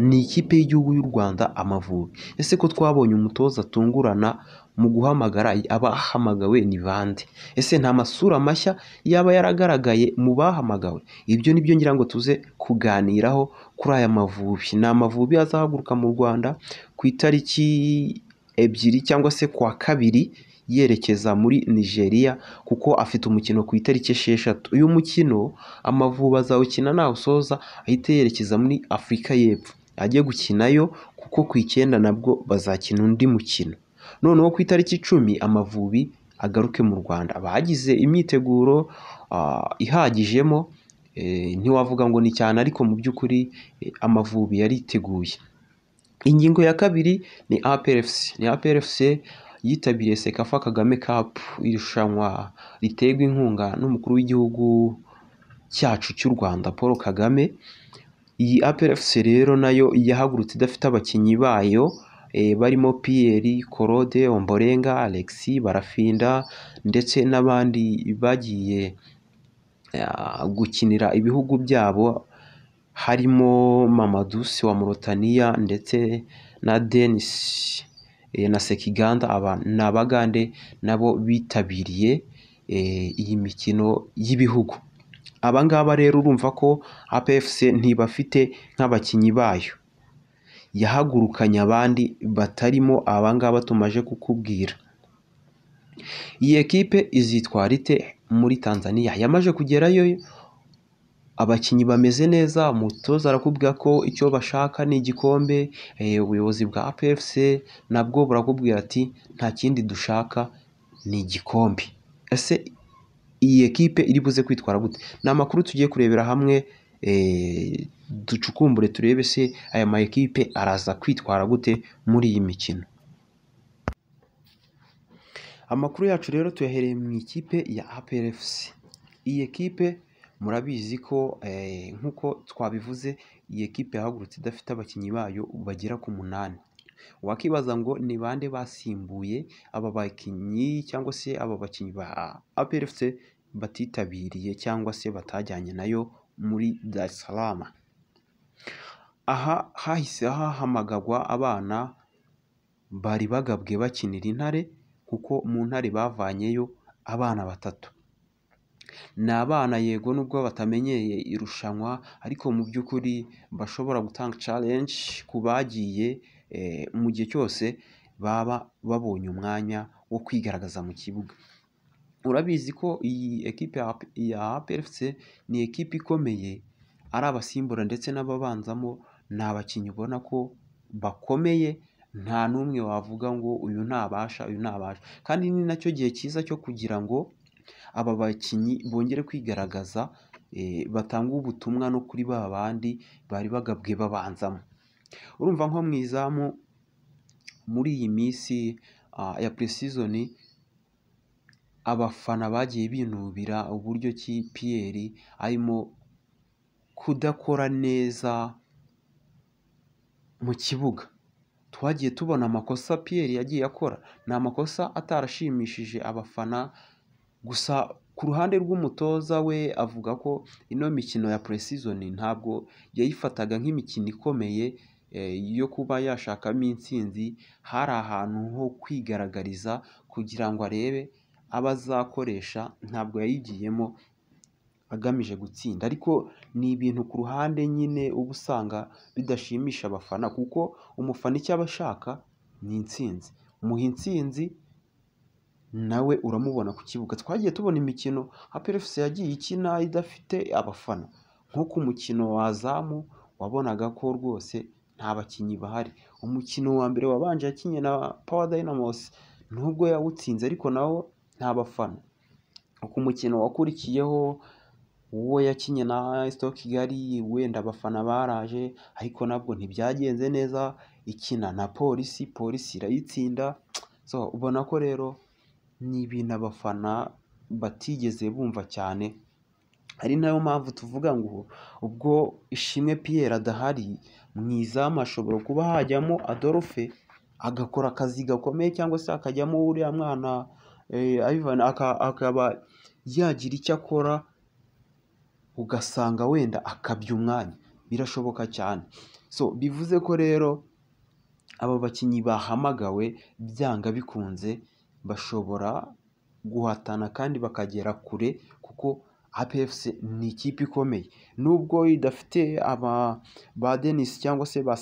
ni ikipe y'igihugu y'u Rwanda Amavubi. Ese ko twabonye umutoza atungurana mu guhamagara, abahamagawe ni bande? Ese nta masura mashya yaba yaragaragaye mu bahamagawe? Ibyo nibyo ngira ngo tuze kuganiraho kuri aya Mavubi. Ni Amavubi azahaguruka mu Rwanda ku itariki 2 cyangwa se kuwa 2 yerekeza muri Nigeria, kuko afite umukino ku itariki 6. Uyu mukino Amavubi azawukina nawusoza ahite yerekeza muri Afurika y'Epfo ajye gukinayo, kuko ku 9 nabwo bazakina undi mukino. Noneho ku itariki 10 Amavubi agaruke mu Rwanda. Bagize imyiteguro ihagijemo, ntiwavuga ngo ni cyane, ariko mu by'ukuri Amavubi yariteguye. Ingingo ya kabiri ni APRFC. Ni APRFC yitabiriye Sekafa Kagame Cup, irushanwa riterwa inkunga n'umukuru w'igihugu cyacu cy'u Rwanda Paul Kagame. Iyi APRFC rero nayo yahagurutse idafite abakinnyi bayo barimo Pierre, Claude, Ombolenga, Alexis, Barafinda ndetse n'abandi bagiye gukinira ibihugu byabo, harimo Mamadou wa Mauritania ndetse na Denis na Sekiganda. Aba ni Abagande nabo bitabiriye iyi mikino y'ibihugu. Abangaba rero urumva ko APFC ntibafite nk'abakinnyi bayo, yahagurukanye abandi batarimo abangaba tumaje kukubwira. Iyi ekipe izitwara ite muri Tanzania? Yamaje kugerayo, abakinnyi bameze neza, umutoza arakubwira ko icyo bashaka ni igikombe. Ubuyobozi bwa APFC nabwo burakubwira ati nta kindi dushaka ni igikombe. Ese iyi ekipe iri buze kwitwara gute? Ni amakuru tugiye kurebera hamwe, ducukumbure turebe se aya ma ekipe araza kwitwara gute muri iyi mikino. Amakuru yacu rero tuyahereye mu ikipe ya APRFC. Iyi ekipe murabizi ko nk'uko twabivuze, iyi ekipe yahagurutse idafite abakinnyi bayo bagera ku 8. Wakibaza ngo ni bande basimbuye aba bakinnyi cyangwa se aba bakinnyi ba APRFC batitabiriye cyangwa se batajyanye nayo muri Dar es Salaam. Aha hahise hahamagagwa abana bari bagabwe bakinira Intare, kuko mu Ntare bavanyeyo abana 3. Ni abana yego nubwo batamenyeye irushanwa, ariko mu by'ukuri bashobora gutanga challenge ku bagiye mu gihe cyose baba babonye umwanya wo kwigaragaza mu kibuga. Urabizi ko iyi ekipe ya APRFC ni ekipe ikomeye, ari abasimbura ndetse n'ababanzamo ni abakinnyi ubona ko bakomeye, nta n'umwe wavuga ngo uyu ntabasha uyu ntabasha. Kandi ni nacyo gihe cyiza cyo kugira ngo aba bakinnyi bongere kwigaragaza, batanga ubutumwa no kuri ba bandi bari bagabwe babanzamo. Urumva nko mu izamu muri iyi minsi ya pre-season, abafana bagiye binubira uburyo ki Pierre arimo kudakora neza mu kibuga. Twagiye tubona amakosa Pierre yagiye akora, ni amakosa atarashimishije abafana. Gusa ku ruhande rw'umutoza we avuga ko ino mikino ya pre-season ntabwo yayifataga nk'imikino ikomeye yo kuba yashakamo intsinzi. Hari ahantu ho kwigaragariza kugira ngo arebe abazakoresha, ntabwo yayigiyemo agamije gutsinda. Ariko ni ibintu ku ruhande nyine uba usanga bidashimisha abafana, kuko umufana icyo aba ashaka ni intsinzi. Muha intsinzi nawe uramubona ku kibuga. Twagiye tubona imikino APRFC yagiye ikina idafite abafana, nko ku mukino wa Azamu wabonaga ko rwose nta bakinnyi bahari. Umukino wa mbere wabanje yakinye na Power Dynamos, nubwo yawutsinze ariko nawo nta bafana. Ku mukino wakurikiyeho uwo yakinye na Stoke Kigali, wenda abafana baraje ariko nabwo ntibyagenze neza. Ikina na Polisi irayitsinda. So ubona ko rero ni ibintu abafana batigeze bumva cyane. Ari nayo mpamvu tuvuga ngo ubwo Ishimwe Pierre adahari, mu izamu ashobora kuba hajyamo Adolphe agakora akazi gakomeye, cyangwa se akajyamo uriya mwana Ivan akaba yagira icyo akora, ugasanga wenda akabya umwanya. Birashoboka cyane. so bivuze ko rero aba bakinnyi bahamagawe byanga bikunze bashobora guhatana kandi bakagera kure, kuko APRFC ni ikipe ikomeye, nubwo idafite ba Denis cyangwa se ba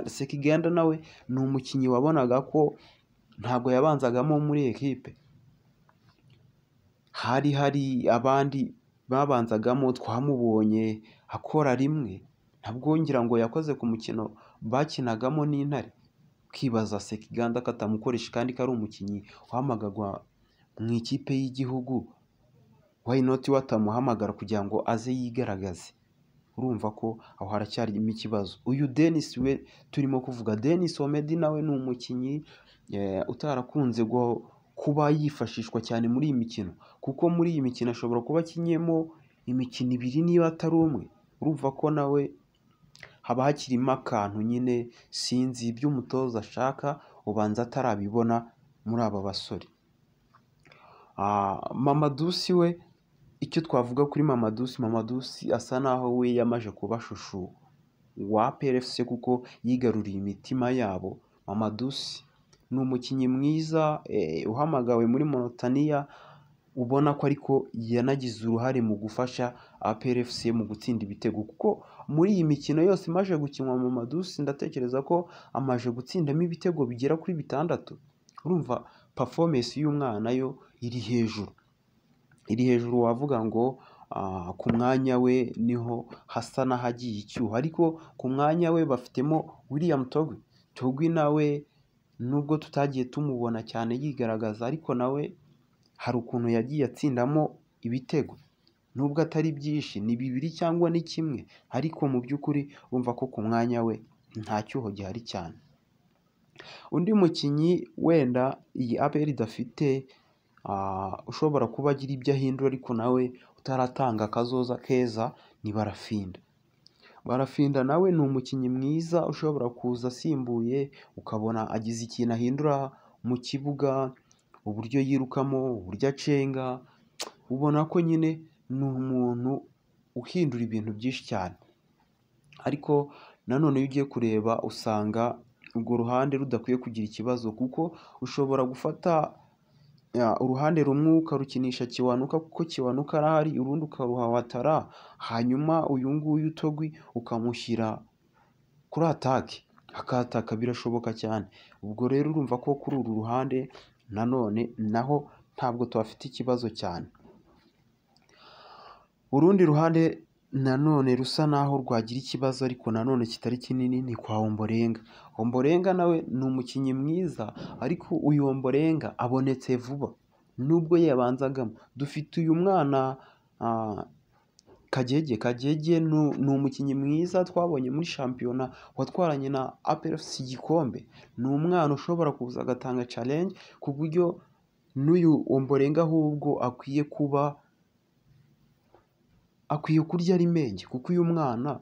Sekiganda, nawe ni umukinnyi wabonaga ko ntabwo yabanzagamo muri ekipe, hari abandi babanzagamo, twamubonye akora rimwe, ntabwo ngira ngo yakoze ku mukino bakinagamo n'Intare, ukibaza Sekiganda katamukoresha kandi ko ari umukinnyi uhamagagwa mu ikipe y'igihugu, why not watamuhamagara kugira ngo aze yigaragaze? Urumva ko aho haracyarimo ikibazo. Uyu Denis we turimo kuvuga, Denis Omedi nawe ni umukinnyi utarakunze kuba yifashishwa cyane muri iyi mikino, kuko muri iyi mikino ashobora kuba akinyemo imikino 2 niba atari umwe. Urumva ko nawe haba hakirimo akantu nyine, sinzi ibyo umutoza ashaka, ubanza atarabibona muri aba basore. Mamadusi we, icyo twavuga kuri Mamadusi asa naho we yamaje kuba shushu wa APRFC kuko yigaruriye imitima yabo. Mamadusi ni umukinnyi mwiza uhamagawe muri Monotania, ubona ko ariko yanagize uruhare mu gufasha APRFC mu gutsinda ibitego, kuko muri iyi mikino yose imaje gukinwa Mamadusi ndatekereza ko amaje gutsindamo ibitego bigera kuri 6. Urumva performance y'umwana yo iri hejuru, wavuga ngo ku mwanya we niho hasa n'ahagiye icyuho, ariko ku mwanya we bafitemo William Togwi nawe nubwo tutagiye tumubona cyane yigaragaza, ariko nawe hari ukuntu yagiye atsindamo ibitego, nubwo atari byinshi, ni 2 cyangwa ni 1, ariko mu by'ukuri urumva ko ku mwanya we nta cyuho gihari cyane. Undi mukinnyi wenda iyi APR idafite ushobora kuba agira ibyo ahindura ariko nawe utaratanga akazoza keza ni Barafinda nawe ni umukinnyi mwiza ushobora kuza asimbuye, ukabona agize ikintu ahindura mu kibuga, uburyo yirukamo, uburyo acenga, ubona ko nyine ni umuntu uhindura ibintu byinshi cyane. Ariko nanone iyo ugiye kureba usanga urwo ruhande rudakwiye kugira ikibazo, kuko ushobora gufata uruhande rumwe ukarukinisha Kiwanuka kuko Kiwanuka arahari, urundi ukaruha Watara, hanyuma uyu nguyu Togwi ukamushyira kuri atake akataka, birashoboka cyane. Ubwo rero urumva ko kuri uru ruhande nanone naho ntabwo tuhafite ikibazo cyane. Urundi ruhande nanone rusa naho rwagira ikibazo ariko nanone kitari kinini ni kwa Ombolenga nawe ni umukinnyi mwiza, ariko uyu Ombolenga abonetse vuba nubwo yabanzagamo. Dufite uyu mwana Kagege ni umukinnyi mwiza twabonye muri shampiyona, watwaranye na APRFC igikombe. Ni umwana ushobora kuza agatanga challenge, ku buryo n'uyu Ombolenga ahubwo akwiye kurya ari menge, kuko uyu mwana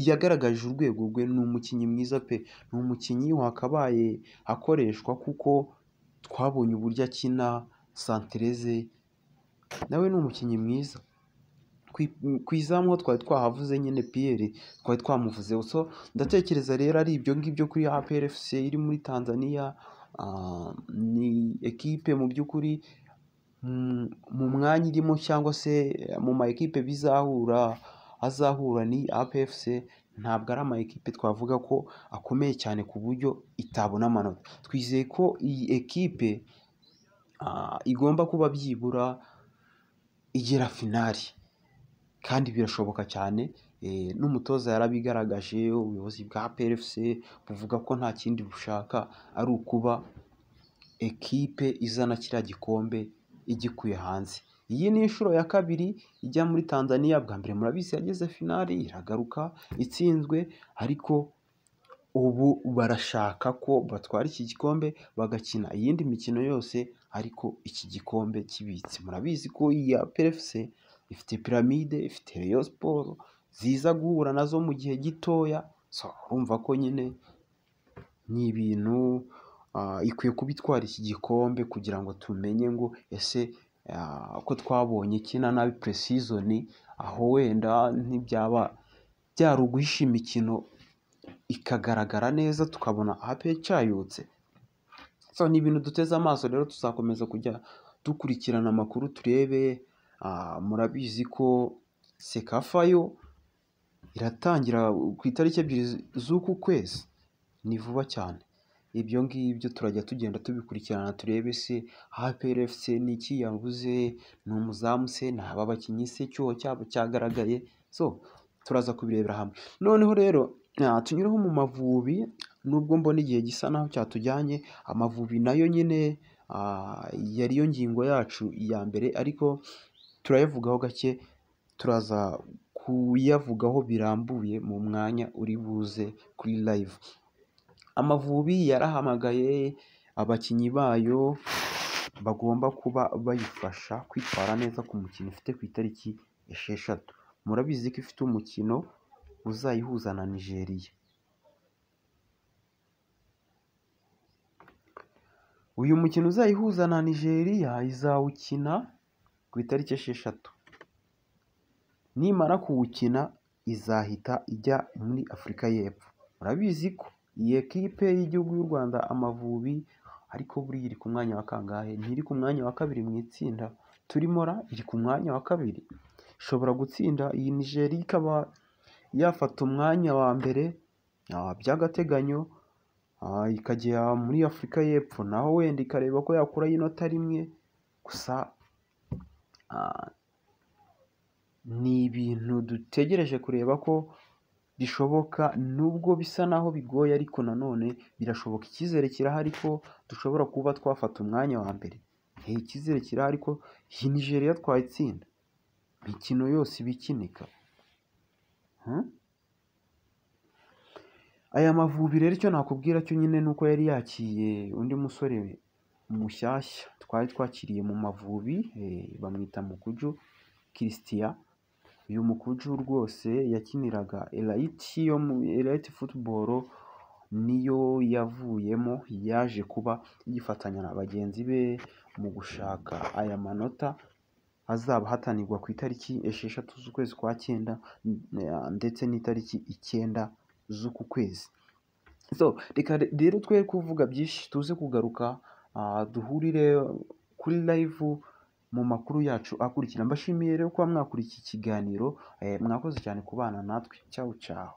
yagaragaje urwego rwe, ni umukinnyi mwiza pe, ni umukinnyi wakabaye akoreshwa, kuko twabonye uburyo akina santereze, nawe ni umukinnyi mwiza. Ku izamu twari twahavuze nyine Pierre twari twamuvuzeho, so ndatekereza rero ari ibyo ngibyo kuri APRFC iri muri Tanzania. Ni ekipe mu by'ukuri mu mwanya irimo cyangwa se mu ma ekipe azahura ni APRFC, ntabwo ari ama ekipe twavuga ko akomeye cyane ku buryo itabona amanota. Twizeye ko iyi ekipe igomba kuba byibura igera finali, kandi birashoboka cyane. N'umutoza yarabigaragaje, ubuyobozi bwa APRFC buvuga ko nta kindi bushaka ari ukuba ekipe izana kiriya gikombe igikuye hanze. Iyi ni inshuro ya 2 ijya muri Tanzania, bwa mbere murabizi yageze finali iragaruka itsinzwe, ariko ubu barashaka ko batwara iki gikombe bagakina iyindi mikino yose, ariko iki gikombe kibitse. Murabizi ko iyi APRFC ifite Piramide, ifite Rayon Sport ziza guhura nazo mu gihe gitoya, so urumva ko nyine ni ibintu ikwiye kubitwara iki gikombe, kugira ngo tumenye ngo ese ko twabonye kina nabi pre-season, aho wenda ntibyaba byaruguhisha imikino ikagaragara neza tukabona APR cyayutse. So ni ibintu duteze amaso rero, tuzakomeza kujya dukurikirana amakuru turebe. Murabizi ko Sekafa yo iratangira ku itariki 2 z'uku kwezi, ni vuba cyane. Ibyo ngibyo turajya tugenda tubikurikirana turebe se APR FC ni iki yabuze, ni umuzamu se, ni aba bakinnyi se, icyuho cyabo cyagaragaye. So turaza kubirebera hamwe. Noneho rero tunyureho mu Mavubi, nubwo mbona igihe gisa naho cyatujyanye. Amavubi nayo nyine yariyo ngingo yacu ya mbere, ariko turayavugaho gake, turaza kuyavugaho birambuye mu mwanya uri buze kuri live. Amavubi yarahamagaye abakinnyi bayo bagomba kuba bayifasha kwitwara neza ku mukino ifite ku itariki 6. Murabizi ko ifite umukino uzayihuza na Nigeria. Uyu mukino uzayihuza na Nigeria izawukina ku itariki 6. Nimara kuwukina izahita ijya muri Afurika y'Epfo. Murabizi ko iyi ekipe y'igihugu y'u Rwanda Amavubi ariko buriya iri ku mwanya wa kangahe? Ntiri ku mwanya wa 2 mu itsinda turimo, iri ku mwanya wa 2. Ishobora gutsinda iyi Nigeria ikaba yafata umwanya wa mbere by'agateganyo, ikajya muri Afurika y'Epfo, naho wenda ikareba ko yakuraho inota rimwe. Gusa ni ibintu dutegereje kureba ko bishoboka, nubwo bisa naho bigoye, ariko nanone birashoboka. Icyizere kirahari ko dushobora kuba twafata umwanya wa mbere. Icyizere kirahari ko iyi Nigeria twayitsinda, imikino yose ibikinika. Aya Mavubi rero icyo nakubwira cyo nyine nuko yari yakiye undi musore mushyashya twari twakiriye mu Mavubi, bamwita Mukuju Christian. Uyu Mukuju rwose yakiniraga Elite Football, niyo yavuyemo, yaje kuba yifatanya na bagenzi be mu gushaka aya manota azaba hatanirwa ku itariki 6 z'ukwezi kwa 9 ndetse n'itariki 9 z'uku kwezi. So reka rero twe kuvuga byinshi, tuze kugaruka duhurire kuri live mu makuru yacu akurikira. Mbashimiye rero kuba mwakurikiye ikiganiro, mwakoze cyane kubana natwe. Ciao ciao.